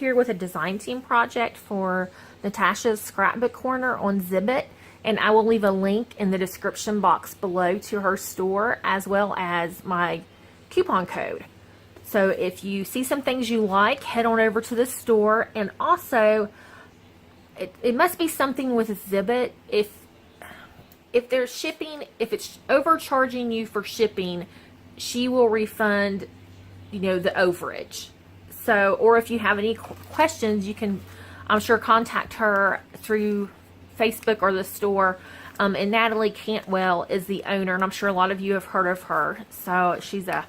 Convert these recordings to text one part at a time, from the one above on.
here with a design team project for Natasha's Scrapbook Corner on Zibbit, and I will leave a link in the description box below to her store as well as my coupon code. So if you see some things you like, head on over to the store. And also, it must be something with Zibbit. If there's shipping, if it's overcharging you for shipping, she will refund, the overage. So, or if you have any questions, you can, I'm sure, contact her through Facebook or the store. And Natalie Cantwell is the owner, and I'm sure a lot of you have heard of her. So she's a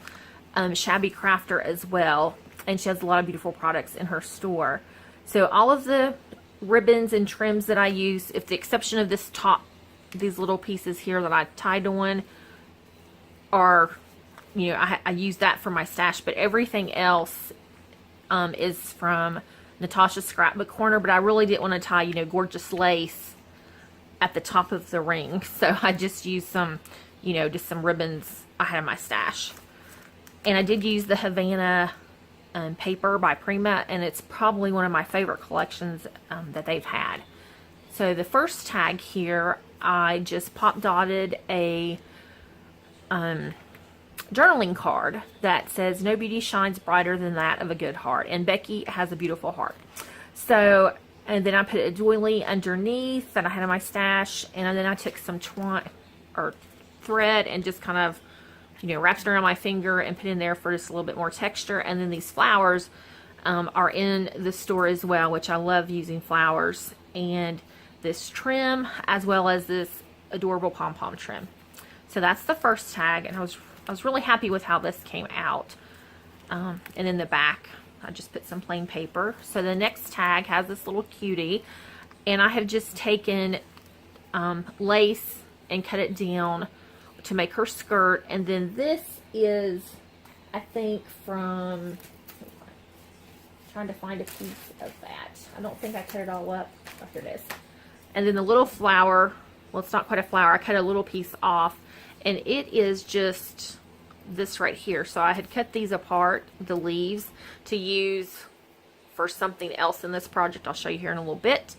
shabby crafter as well, and she has a lot of beautiful products in her store. So all of the ribbons and trims that I use, with the exception of this top, these little pieces here that I tied on, are, I use that for my stash, but everything else is from Natasha's Scrapbook Corner. But I really didn't want to tie, gorgeous lace at the top of the ring, so I just used some, just some ribbons I had in my stash. And I did use the Havana paper by Prima, and it's probably one of my favorite collections that they've had. So the first tag here, I just pop dotted a journaling card that says, "No beauty shines brighter than that of a good heart." And Becky has a beautiful heart. So, and then I put a doily underneath that I had in my stash, and then I took some twine or thread and just kind of, wrapped it around my finger and put in there for just a little bit more texture. And then these flowers are in the store as well, which I love using flowers. And this trim, as well as this adorable pom-pom trim. So that's the first tag, and I was really happy with how this came out. And in the back, I just put some plain paper. So the next tag has this little cutie, and I have just taken lace and cut it down to make her skirt. And then this is, I think, from, trying to find a piece of that. I don't think I cut it all up. Oh, here it is. And then the little flower, well, it's not quite a flower. I cut a little piece off, and it is just this right here. So I had cut these apart, the leaves, to use for something else in this project. I'll show you here in a little bit.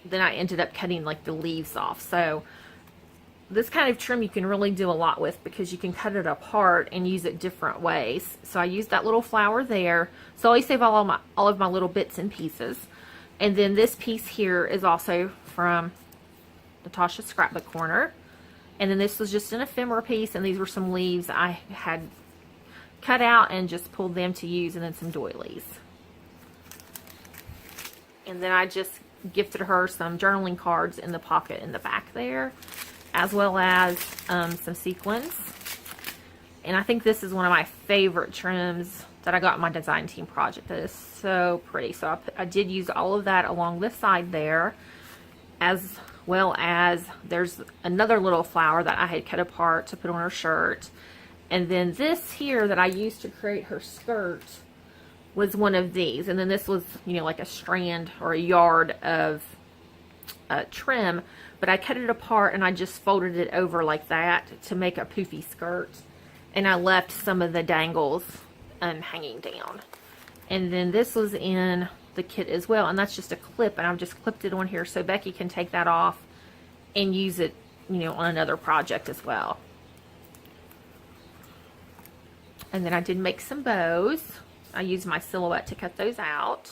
Then I ended up cutting like the leaves off. So this kind of trim you can really do a lot with, because you can cut it apart and use it different ways. So I used that little flower there. So I always save all of my little bits and pieces. And then this piece here is also from Natasha's Scrapbook Corner. And then this was just an ephemera piece, and these were some leaves I had cut out and just pulled them to use, and then some doilies. And then I just gifted her some journaling cards in the pocket in the back there, as well as some sequins. And I think this is one of my favorite trims that I got in my design team project. That is so pretty. So I did use all of that along this side there, as well as there's another little flower that I had cut apart to put on her shirt. And then this here that I used to create her skirt was one of these. And then this was, like a strand or a yard of trim, but I cut it apart and I just folded it over like that to make a poofy skirt. And I left some of the dangles hanging down. And then this was in the kit as well, and that's just a clip, and I've just clipped it on here so Becky can take that off and use it, on another project as well. And then I did make some bows. I used my silhouette to cut those out.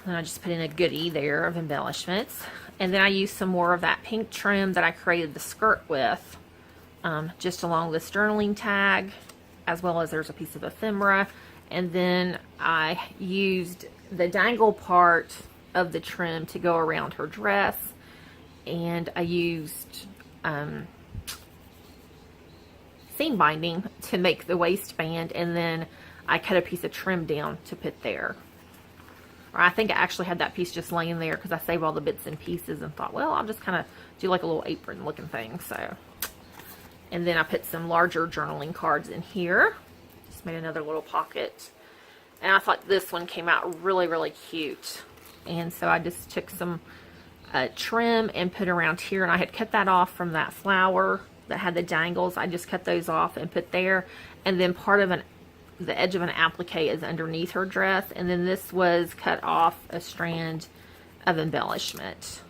And I just put in a goodie there of embellishments. And then I used some more of that pink trim that I created the skirt with, just along this journaling tag, as well as there's a piece of ephemera. And then I used the dangle part of the trim to go around her dress. And I used seam binding to make the waistband. And then I cut a piece of trim down to put there. Or I think I actually had that piece just laying there because I saved all the bits and pieces and thought, well, I'll just kind of do like a little apron looking thing. So, and then I put some larger journaling cards in here. Just made another little pocket. And I thought this one came out really, really cute. And so I just took some trim and put around here. And I had cut that off from that flower that had the dangles. I just cut those off and put there. And then part of the edge of an applique is underneath her dress, and then this was cut off a strand of embellishment.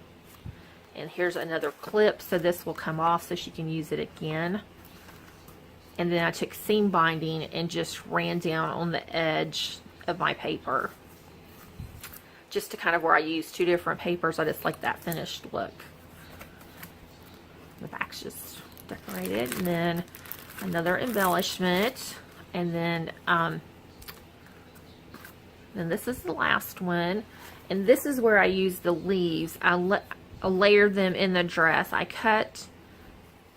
And here's another clip, so this will come off so she can use it again. And then I took seam binding and just ran down on the edge of my paper, just to kind of where I used two different papers. I just like that finished look. The back's just decorated, and then another embellishment, and then this is the last one, and this is where I use the leaves. I layered them in the dress. I cut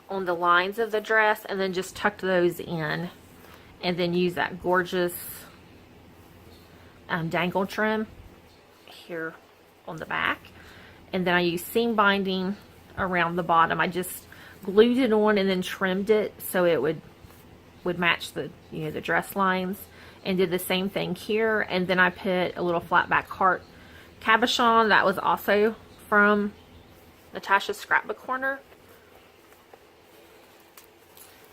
on the lines of the dress and then just tucked those in, and then use that gorgeous dangle trim here on the back. And then I use seam binding around the bottom. I just glued it on and then trimmed it so it would match the, you know, the dress lines, and did the same thing here. And then I put a little flat back heart cabochon that was also from Natasha's Scrapbook Corner.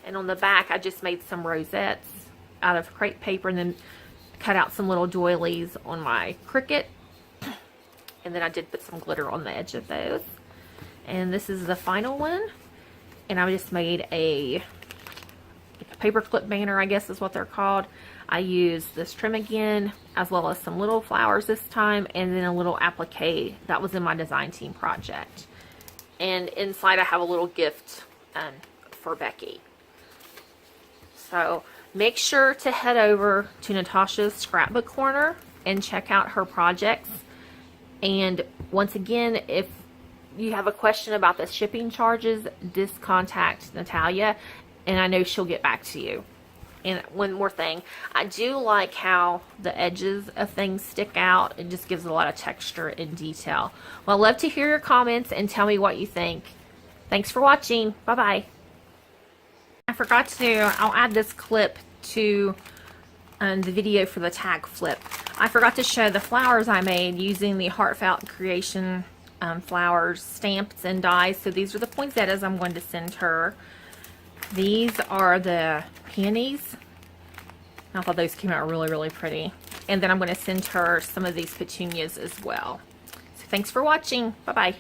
And on the back I just made some rosettes out of crepe paper and then cut out some little doilies on my Cricut. And then I did put some glitter on the edge of those. And this is the final one. And I just made a paperclip banner, I guess is what they're called. I used this trim again, as well as some little flowers this time, and then a little applique that was in my design team project. And inside I have a little gift for Becky. So make sure to head over to Natasha's Scrapbook Corner and check out her projects. And once again, if you have a question about the shipping charges, just contact Natalia, and I know she'll get back to you. And one more thing, I do like how the edges of things stick out. It just gives a lot of texture and detail. Well, I'd love to hear your comments and tell me what you think. Thanks for watching. Bye-bye. I forgot to, I'll add this clip to the video for the tag flip. I forgot to show the flowers I made using the Heartfelt Creation flowers, stamps, and dies. So these are the poinsettias I'm going to send her. These are the peonies. I thought those came out really, really pretty. And then I'm going to send her some of these petunias as well. So thanks for watching. Bye-bye.